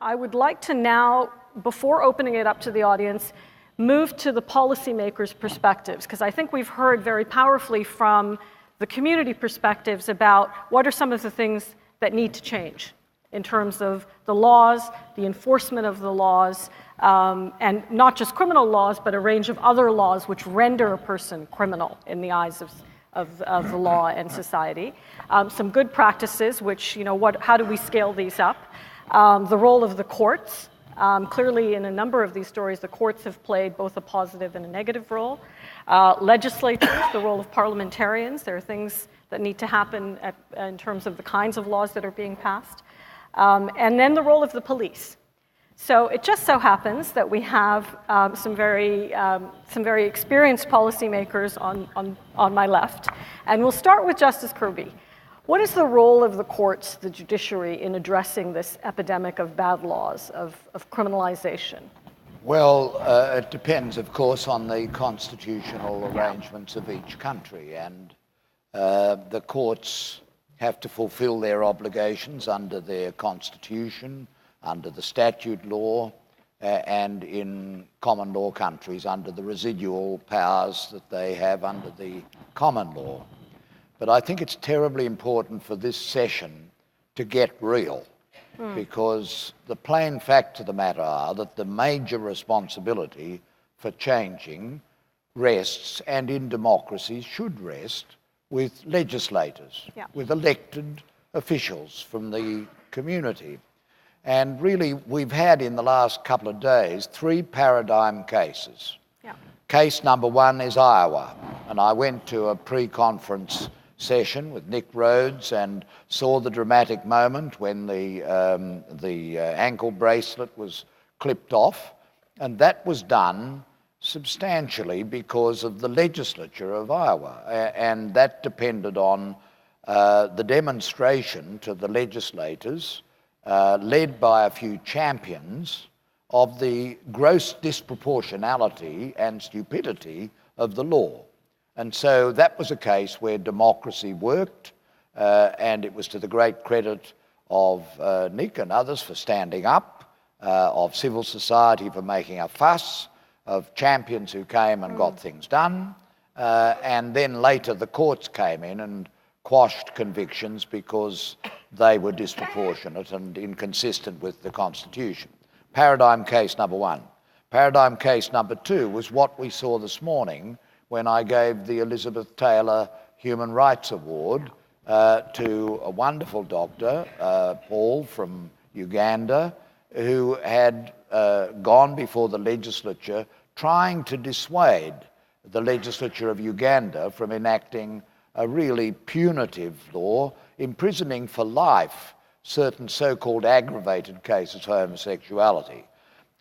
I would like to now, before opening it up to the audience, move to the policymakers' perspectives, because I think we've heard very powerfully from the community perspectives about what are some of the things that need to change in terms of the laws, the enforcement of the laws, and not just criminal laws, but a range of other laws which render a person criminal in the eyes of the law and society. Some good practices, which, how do we scale these up? The role of the courts. Clearly, in a number of these stories, the courts have played both a positive and a negative role. Legislatures, the role of parliamentarians. There are things that need to happen in terms of the kinds of laws that are being passed. And then the role of the police. So it just so happens that we have some very experienced policymakers on my left. And we'll start with Justice Kirby. What is the role of the courts, the judiciary, in addressing this epidemic of bad laws, of criminalization? Well, it depends, of course, on the constitutional arrangements of each country. And the courts have to fulfill their obligations under their constitution, under the statute law, and in common law countries under the residual powers that they have under the common law. But I think it's terribly important for this session to get real, because the plain facts of the matter are that the major responsibility for changing rests, and in democracies should rest, with legislators, with elected officials from the community. And really, we've had in the last couple of days 3 paradigm cases. Case number 1 is Iowa, and I went to a pre-conference session with Nick Rhodes and saw the dramatic moment when the ankle bracelet was clipped off, and that was done substantially because of the legislature of Iowa, and that depended on the demonstration to the legislators, led by a few champions, of the gross disproportionality and stupidity of the law. And so that was a case where democracy worked, and it was to the great credit of Nick and others for standing up, of civil society for making a fuss, of champions who came and got things done, and then later the courts came in and quashed convictions because they were disproportionate and inconsistent with the Constitution. Paradigm case number 1. Paradigm case number 2 was what we saw this morning when I gave the Elizabeth Taylor Human Rights Award to a wonderful doctor, Paul from Uganda, who had gone before the legislature trying to dissuade the legislature of Uganda from enacting a really punitive law, imprisoning for life certain so-called aggravated cases of homosexuality.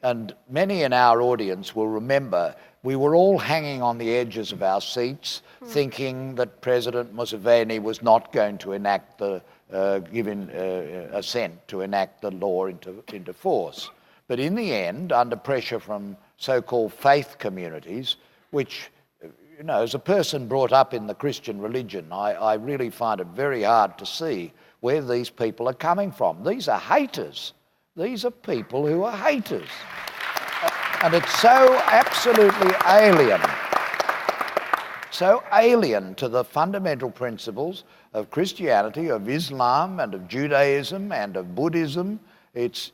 And many in our audience will remember we were all hanging on the edges of our seats, thinking that President Museveni was not going to enact give assent to enact the law into force. But in the end, under pressure from so-called faith communities, which, as a person brought up in the Christian religion, I really find it very hard to see where these people are coming from. These are haters. These are people who are haters. And it's so absolutely alien to the fundamental principles of Christianity, of Islam, and of Judaism, and of Buddhism. It's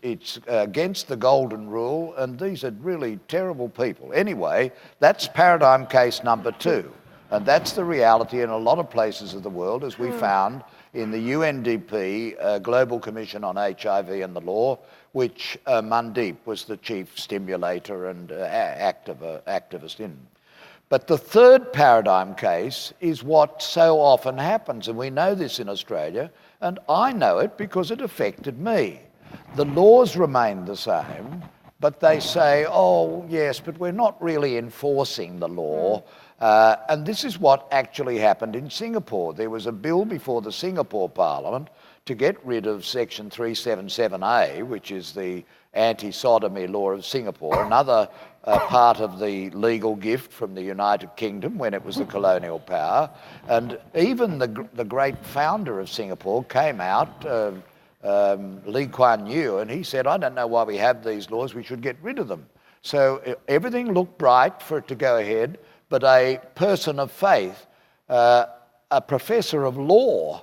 against the golden rule, and these are really terrible people. Anyway, that's paradigm case number 2. And that's the reality in a lot of places of the world, as we found in the UNDP Global Commission on HIV and the Law, which Mandeep was the chief stimulator and activist in. But the third paradigm case is what so often happens, and we know this in Australia, and I know it because it affected me. The laws remain the same, but they say, oh, yes, but we're not really enforcing the law. And this is what actually happened in Singapore. There was a bill before the Singapore Parliament to get rid of Section 377A, which is the anti-sodomy law of Singapore, another part of the legal gift from the United Kingdom when it was the colonial power. And even the great founder of Singapore came out, Lee Kuan Yew, and he said, I don't know why we have these laws, we should get rid of them. So everything looked bright for it to go ahead, but a person of faith, a professor of law,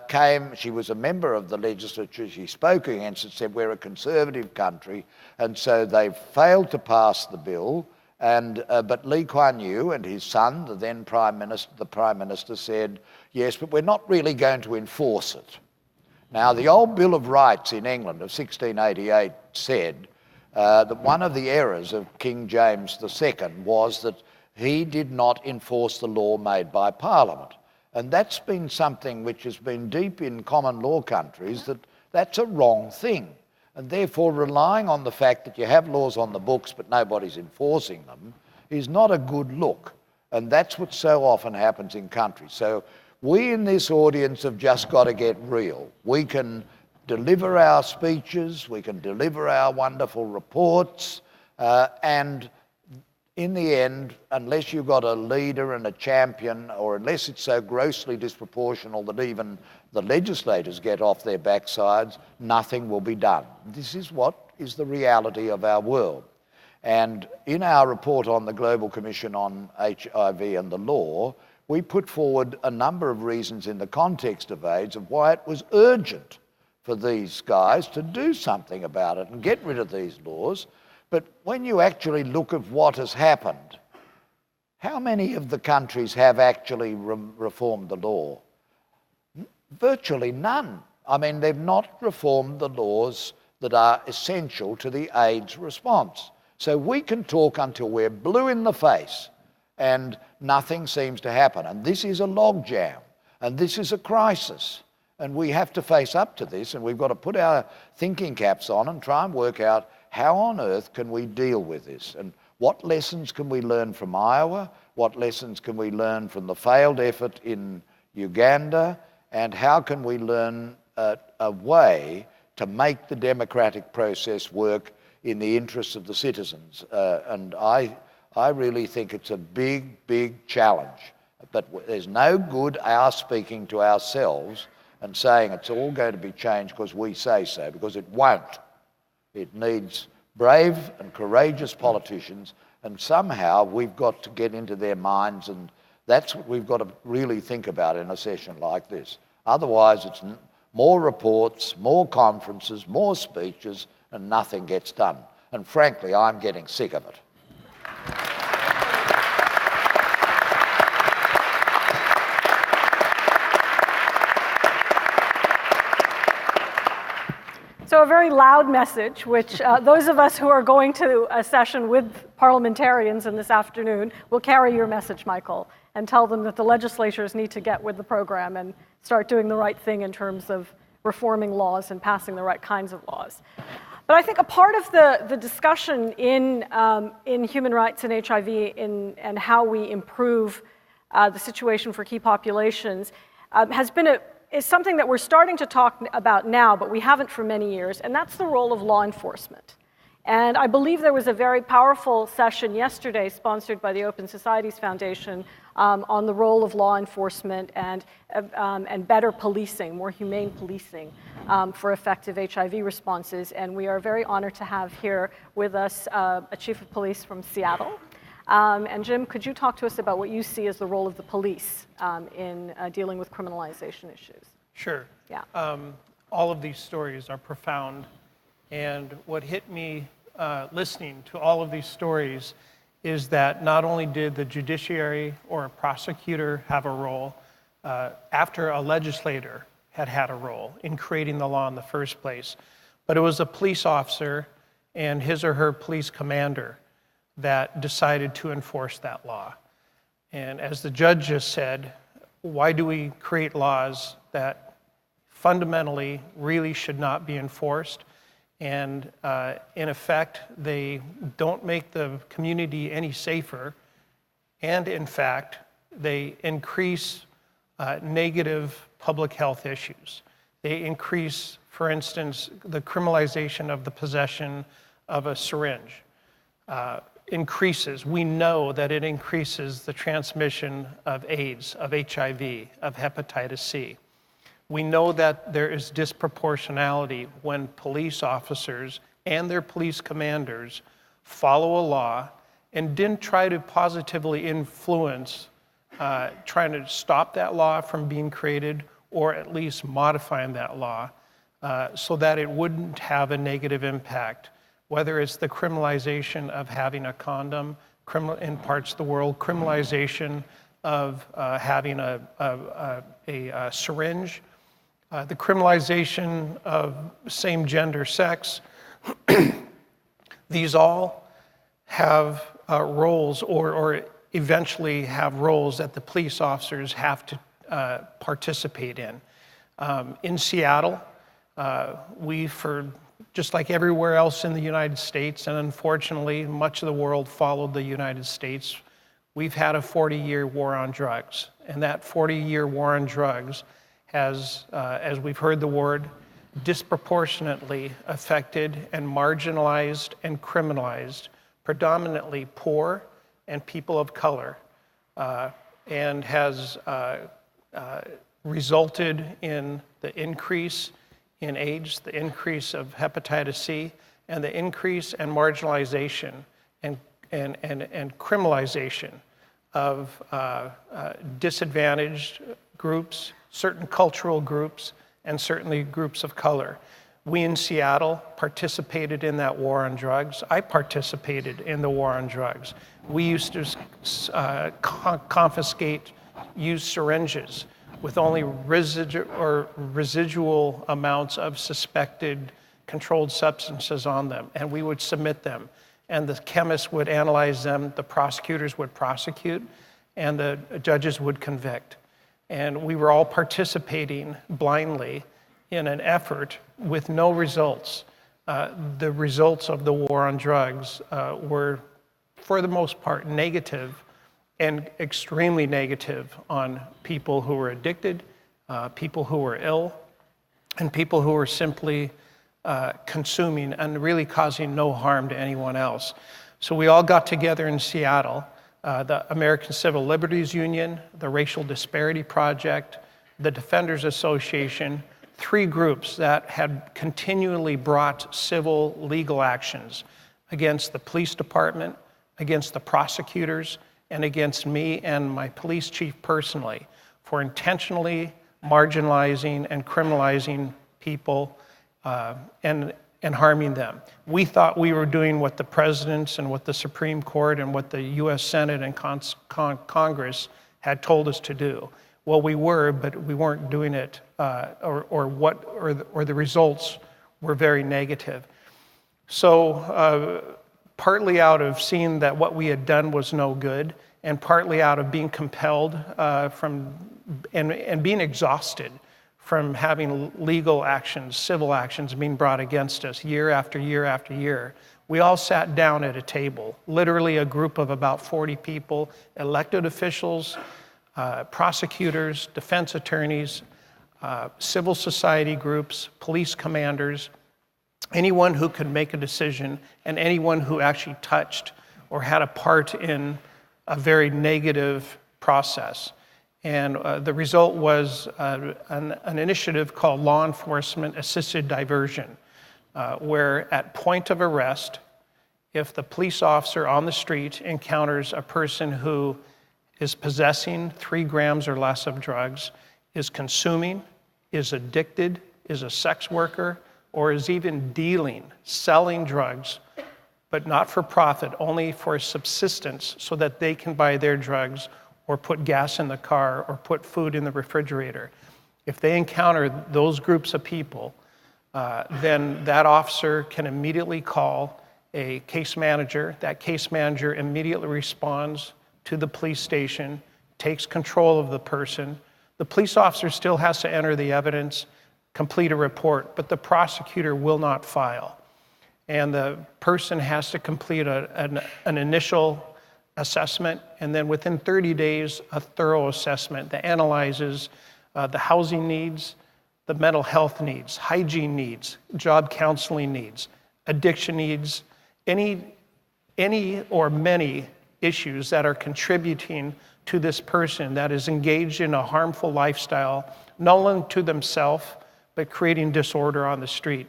came, she was a member of the legislature, she spoke against it, said we're a conservative country, and so they failed to pass the bill. But Lee Kuan Yew and his son, the then Prime Minister, said, yes, but we're not really going to enforce it. Now, the old Bill of Rights in England of 1688 said that one of the errors of King James II was that he did not enforce the law made by Parliament. And that's been something which has been deep in common law countries, that's a wrong thing. And therefore, relying on the fact that you have laws on the books but nobody's enforcing them is not a good look. And that's what so often happens in countries. So we in this audience have just got to get real. We can deliver our speeches, we can deliver our wonderful reports, and in the end, unless you've got a leader and a champion, or unless it's so grossly disproportional that even the legislators get off their backsides, nothing will be done. This is what is the reality of our world. And in our report on the Global Commission on HIV and the law, we put forward a number of reasons in the context of AIDS of why it was urgent for these guys to do something about it and get rid of these laws. But when you actually look at what has happened, how many of the countries have actually reformed the law? Virtually none. I mean, they've not reformed the laws that are essential to the AIDS response. So we can talk until we're blue in the face and nothing seems to happen. And this is a logjam, and this is a crisis. And we have to face up to this, and we've got to put our thinking caps on and try and work out how on earth can we deal with this? And what lessons can we learn from Iowa? What lessons can we learn from the failed effort in Uganda? And how can we learn a way to make the democratic process work in the interests of the citizens? And I really think it's a big, big challenge. But there's no good our speaking to ourselves and saying it's all going to be changed because we say so, because it won't. It needs brave and courageous politicians, and somehow we've got to get into their minds, and that's what we've got to really think about in a session like this. Otherwise, it's more reports, more conferences, more speeches, and nothing gets done. And frankly, I'm getting sick of it. So a very loud message, which those of us who are going to a session with parliamentarians in this afternoon will carry your message, Michael, and tell them that the legislatures need to get with the program and start doing the right thing in terms of reforming laws and passing the right kinds of laws. But I think a part of the discussion in human rights and HIV and how we improve the situation for key populations is something that we're starting to talk about now, but we haven't for many years, and that's the role of law enforcement. And I believe there was a very powerful session yesterday sponsored by the Open Societies Foundation on the role of law enforcement and better policing, more humane policing for effective HIV responses. And we are very honored to have here with us a chief of police from Seattle. And Jim, could you talk to us about what you see as the role of the police in dealing with criminalization issues? Sure. Yeah. All of these stories are profound. And what hit me listening to all of these stories is that not only did the judiciary or a prosecutor have a role, after a legislator had a role in creating the law in the first place, but it was a police officer and his or her police commander that decided to enforce that law. And as the judge just said, why do we create laws that fundamentally really should not be enforced? And in effect, they don't make the community any safer. And in fact, they increase negative public health issues. They increase, for instance, the criminalization of the possession of a syringe. We know that it increases the transmission of AIDS, of HIV, of hepatitis C. We know that there is disproportionality when police officers and their police commanders follow a law and didn't try to positively influence trying to stop that law from being created, or at least modifying that law so that it wouldn't have a negative impact, whether it's the criminalization of having a condom in parts of the world, criminalization of having a syringe, the criminalization of same-gender sex. These all have roles, or eventually have roles that the police officers have to participate in. In Seattle, just like everywhere else in the United States, and unfortunately much of the world followed the United States, we've had a 40-year war on drugs. And that 40-year war on drugs has, as we've heard the word, disproportionately affected and marginalized and criminalized predominantly poor and people of color, and has resulted in the increase in AIDS, the increase of hepatitis C, and the increase and marginalization and criminalization of disadvantaged groups, certain cultural groups, and certainly groups of color. We in Seattle participated in that war on drugs. I participated in the war on drugs. We used to confiscate used syringes with only residual amounts of suspected controlled substances on them, and we would submit them. And the chemists would analyze them, the prosecutors would prosecute, and the judges would convict. And we were all participating blindly in an effort with no results. The results of the war on drugs were, for the most part, negative, and extremely negative on people who were addicted, people who were ill, and people who were simply consuming and really causing no harm to anyone else. So we all got together in Seattle, the American Civil Liberties Union, the Racial Disparity Project, the Defenders Association, 3 groups that had continually brought civil legal actions against the police department, against the prosecutors, and against me and my police chief personally for intentionally marginalizing and criminalizing people and harming them. We thought we were doing what the presidents and what the Supreme Court and what the U.S. Senate and Congress had told us to do. Well, we were, but we weren't doing it, or the results were very negative. So partly out of seeing that what we had done was no good, and partly out of being compelled and being exhausted from having legal actions, civil actions being brought against us year after year after year, we all sat down at a table, literally a group of about 40 people, elected officials, prosecutors, defense attorneys, civil society groups, police commanders, anyone who could make a decision, and anyone who actually touched or had a part in a very negative process. And the result was an initiative called Law Enforcement Assisted Diversion, where at point of arrest, if the police officer on the street encounters a person who is possessing 3 grams or less of drugs, is consuming, is addicted, is a sex worker, or is even selling drugs, but not for profit, only for subsistence so that they can buy their drugs or put gas in the car or put food in the refrigerator. If they encounter those groups of people, then that officer can immediately call a case manager. That case manager immediately responds to the police station, takes control of the person. The police officer still has to enter the evidence, complete a report, but the prosecutor will not file. And the person has to complete an initial assessment, and then within 30 days, a thorough assessment that analyzes the housing needs, the mental health needs, hygiene needs, job counseling needs, addiction needs, any or many issues that are contributing to this person that is engaged in a harmful lifestyle, not only to themselves, but creating disorder on the street.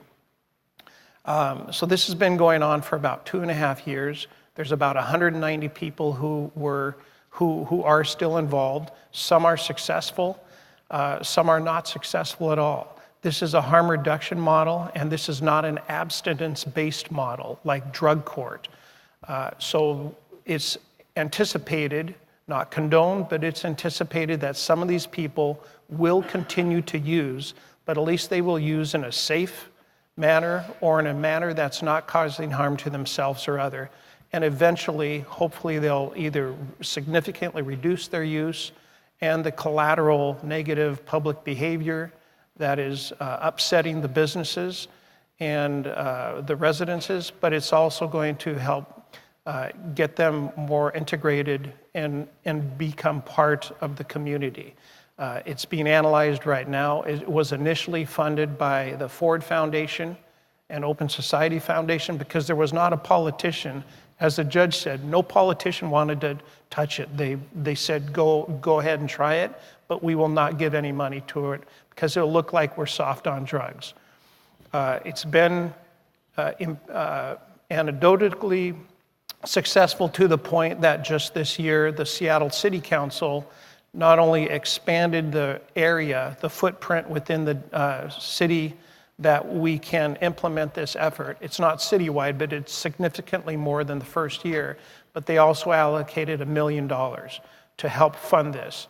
So this has been going on for about 2.5 years. There's about 190 people who are still involved. Some are successful, some are not successful at all. This is a harm reduction model, and this is not an abstinence-based model like drug court. So it's anticipated, not condoned, but it's anticipated that some of these people will continue to use, but at least they will use in a safe manner or in a manner that's not causing harm to themselves or other. And eventually, hopefully, they'll either significantly reduce their use and the collateral negative public behavior that is upsetting the businesses and the residences, but it's also going to help get them more integrated and become part of the community. It's being analyzed right now. It was initially funded by the Ford Foundation and Open Society Foundation because there was not a politician. As the judge said, no politician wanted to touch it. They said, go ahead and try it, but we will not give any money to it because it'll look like we're soft on drugs. It's been anecdotally successful to the point that just this year, the Seattle City Council not only expanded the area, the footprint within the city that we can implement this effort. It's not citywide, but it's significantly more than the first year. But they also allocated $1 million to help fund this.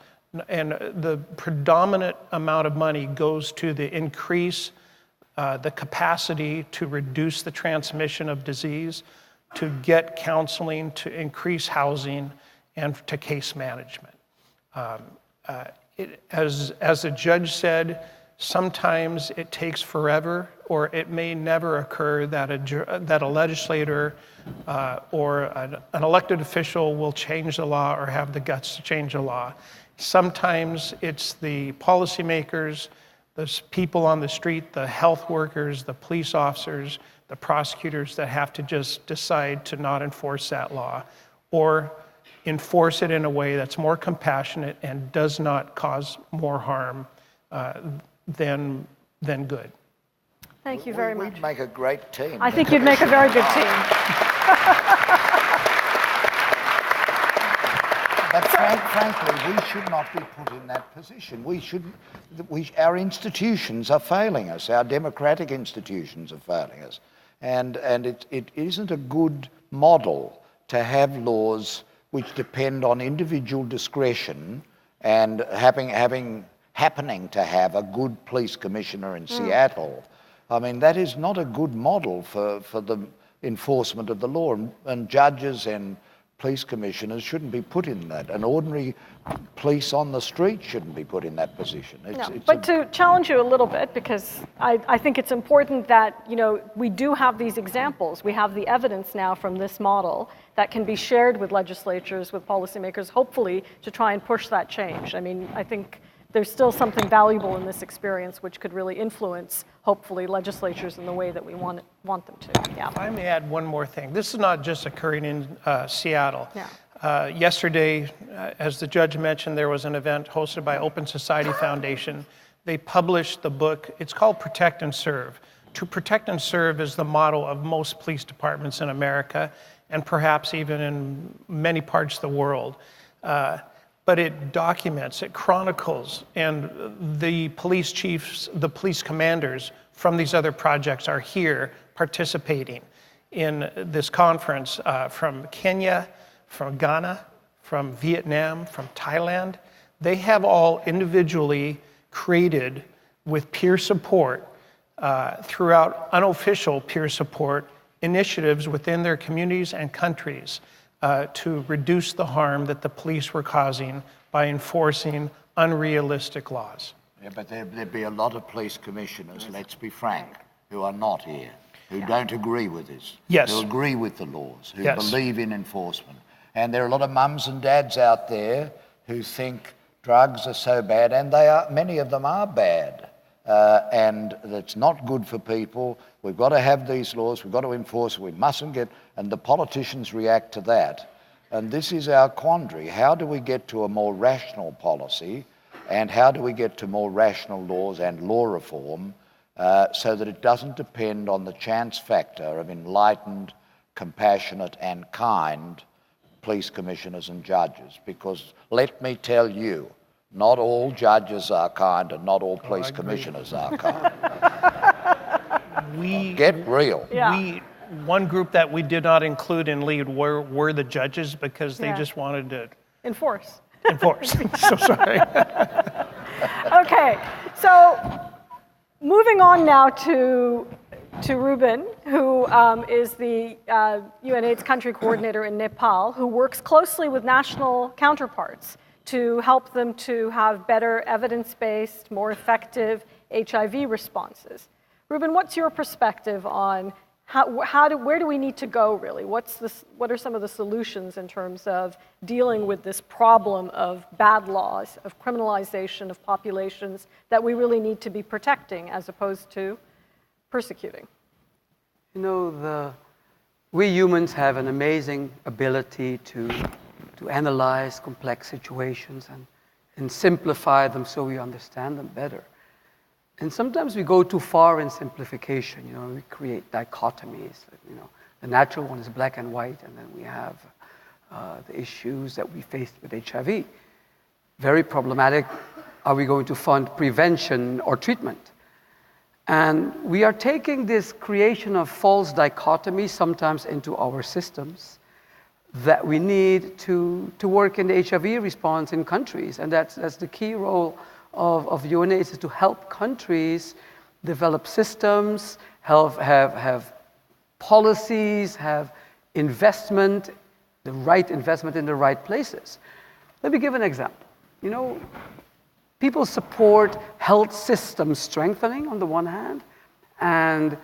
And the predominant amount of money goes to the increase the capacity to reduce the transmission of disease, to get counseling, to increase housing, and to case management. As the judge said, sometimes it takes forever, or it may never occur that a legislator or an elected official will change the law or have the guts to change the law. Sometimes it's the policymakers, the people on the street, the health workers, the police officers, the prosecutors that have to just decide to not enforce that law or enforce it in a way that's more compassionate and does not cause more harm than good. Thank you very much. We'd make a great team. I think you'd make a very good team. But frankly, we should not be put in that position. Our institutions are failing us. Our democratic institutions are failing us. And it isn't a good model to have laws which depend on individual discretion and happening to have a good police commissioner in Seattle. I mean, that is not a good model for the enforcement of the law, and judges and police commissioners shouldn't be put in that. An ordinary police on the street shouldn't be put in that position. But to challenge you a little bit, because I think it's important that we do have these examples. We have the evidence now from this model that can be shared with legislatures, with policymakers, hopefully to try and push that change. I mean, I think there's still something valuable in this experience which could really influence, hopefully, legislatures in the way that we want them to. Yeah. If I may add one more thing. This is not just occurring in Seattle. Yeah. Yesterday, as the judge mentioned, there was an event hosted by Open Society Foundation. They published the book. It's called Protect and Serve. To protect and serve is the motto of most police departments in America, and perhaps even in many parts of the world. But it documents, it chronicles, and the police chiefs, the police commanders from these other projects are here participating in this conference from Kenya, from Ghana, from Vietnam, from Thailand. They have all individually created with peer support throughout unofficial peer support initiatives within their communities and countries to reduce the harm that the police were causing by enforcing unrealistic laws. Yeah, but there'd be a lot of police commissioners, let's be frank, who are not here, who don't agree with this, Yes. who agree with the laws, who Yes. believe in enforcement. And there are a lot of mums and dads out there who think drugs are so bad, and many of them are bad. And it's not good for people. We've got to have these laws, we've got to enforce it, we mustn't and the politicians react to that. And this is our quandary. How do we get to a more rational policy, and how do we get to more rational laws and law reform so that it doesn't depend on the chance factor of enlightened, compassionate and kind police commissioners and judges? Because let me tell you, not all judges are kind and not all police commissioners are kind. Get real. Yeah. One group that we did not include in lead were the judges, because they just wanted to Enforce. enforce. So sorry. Okay, so moving on now to Ruben, who is the UNAIDS country coordinator in Nepal, who works closely with national counterparts to help them to have better evidence-based, more effective HIV responses. Ruben, what's your perspective on where do we need to go, really? What are some of the solutions in terms of dealing with this problem of bad laws, of criminalization of populations that we really need to be protecting as opposed to persecuting? You know, we humans have an amazing ability to analyze complex situations and simplify them so we understand them better. And sometimes we go too far in simplification. You know, we create dichotomies. You know, the natural one is black and white, and then we have the issues that we faced with HIV. Very problematic. Are we going to fund prevention or treatment? And we are taking this creation of false dichotomies sometimes into our systems that we need to work in the HIV response in countries. And that's the key role of UNAIDS, is to help countries develop systems, have policies, have investment, the right investment in the right places. Let me give an example. You know, people support health system strengthening on the one hand and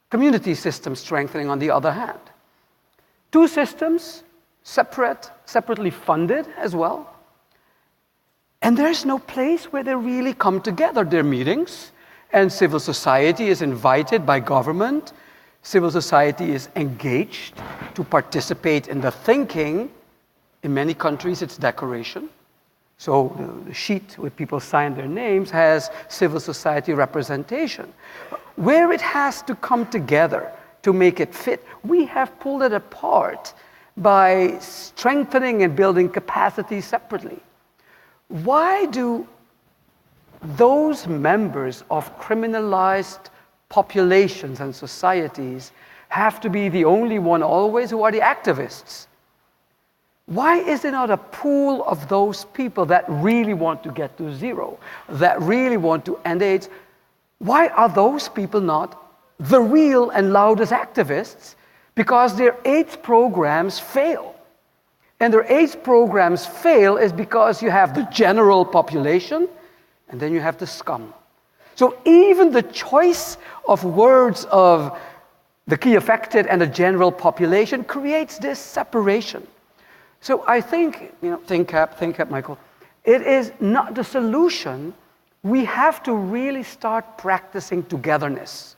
community system strengthening on the other hand. Two systems, separately funded as well. And there's no place where they really come together. There are meetings, and civil society is invited by government. Civil society is engaged to participate in the thinking. In many countries, it's decoration. So the sheet where people sign their names has civil society representation. Where it has to come together to make it fit, we have pulled it apart by strengthening and building capacity separately. Why do those members of criminalized populations and societies have to be the only one always who are the activists? Why is there not a pool of those people that really want to get to zero, that really want to end AIDS? Why are those people not the real and loudest activists? Because their AIDS programs fail. And their AIDS programs fail is because you have the general population, and then you have the scum. So even the choice of words of the key affected and the general population creates this separation. So I think, think cap, Michael, it is not the solution. We have to really start practicing togetherness.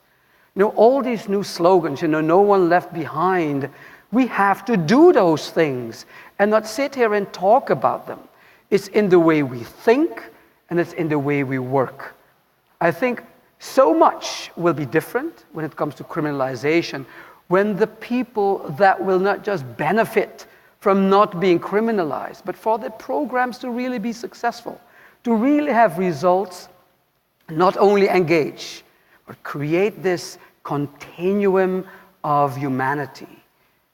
All these new slogans, no one left behind. We have to do those things and not sit here and talk about them. It's in the way we think, and it's in the way we work. I think so much will be different when it comes to criminalization, when the people that will not just benefit from not being criminalized, but for the programs to really be successful, to really have results, not only engage, but create this continuum of humanity,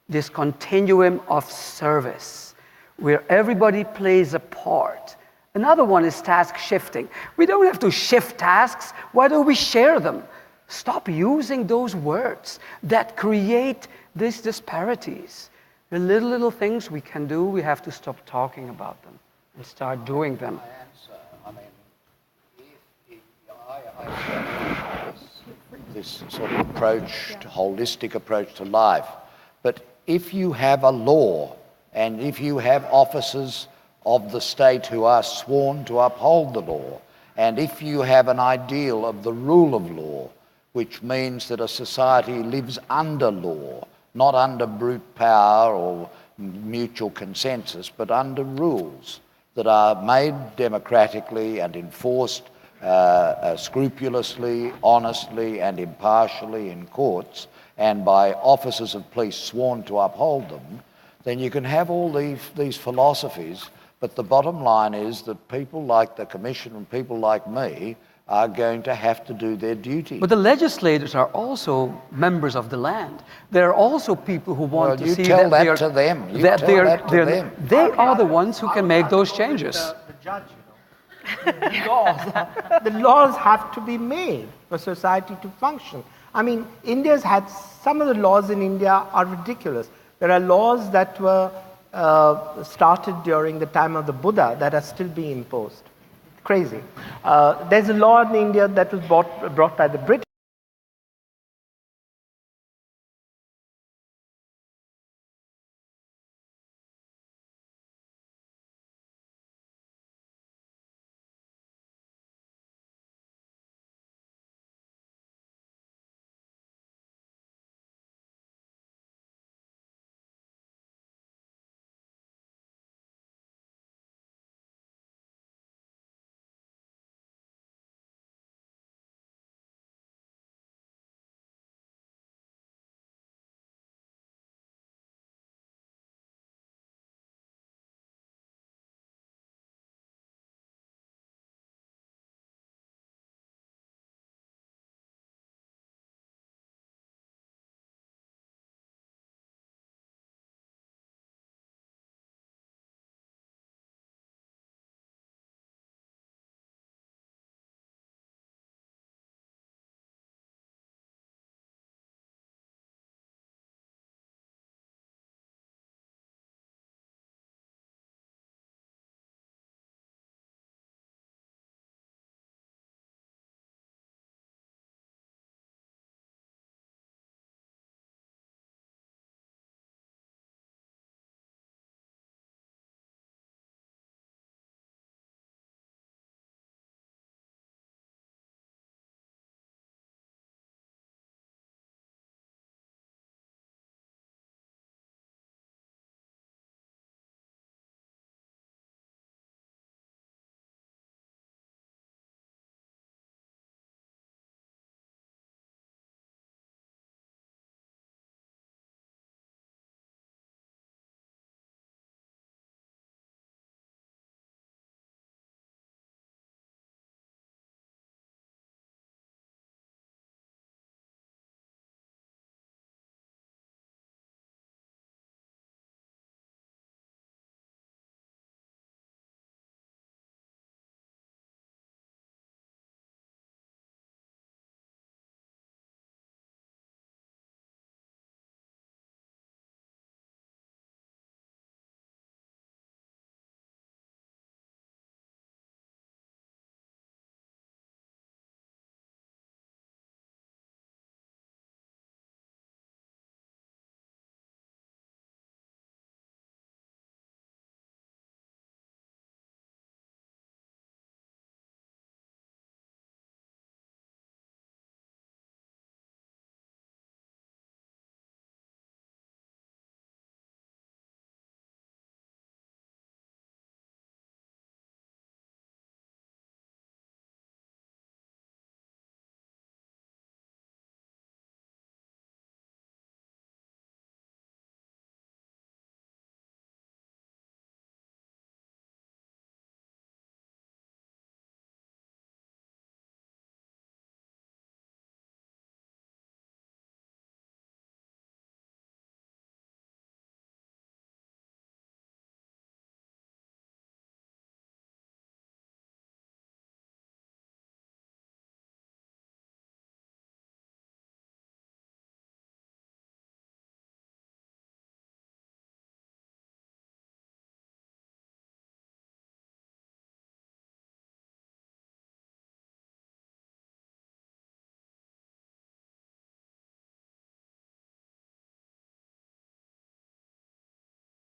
this continuum of service, where everybody plays a part. Another one is task shifting. We don't have to shift tasks. Why don't we share them? Stop using those words that create these disparities. The little things we can do, we have to stop talking about them and start doing them. This sort of approach, holistic approach to life. But if you have a law, and if you have officers of the state who are sworn to uphold the law, and if you have an ideal of the rule of law, which means that a society lives under law, not under brute power or mutual consensus, but under rules that are made democratically and enforced scrupulously, honestly, and impartially in courts, and by officers of police sworn to uphold them, then you can have all these philosophies, but the bottom line is that people like the Commission and people like me are going to have to do their duty. But the legislators are also members of the land. There are also people who want to see tell that they that are, to them. You that tell they are, that to them. They are the ones who can make those changes. The judge, the laws have to be made for society to function. I mean, India's had, some of the laws in India are ridiculous. There are laws that were started during the time of the Buddha that are still being imposed. Crazy. There's a law in India that was brought by the British.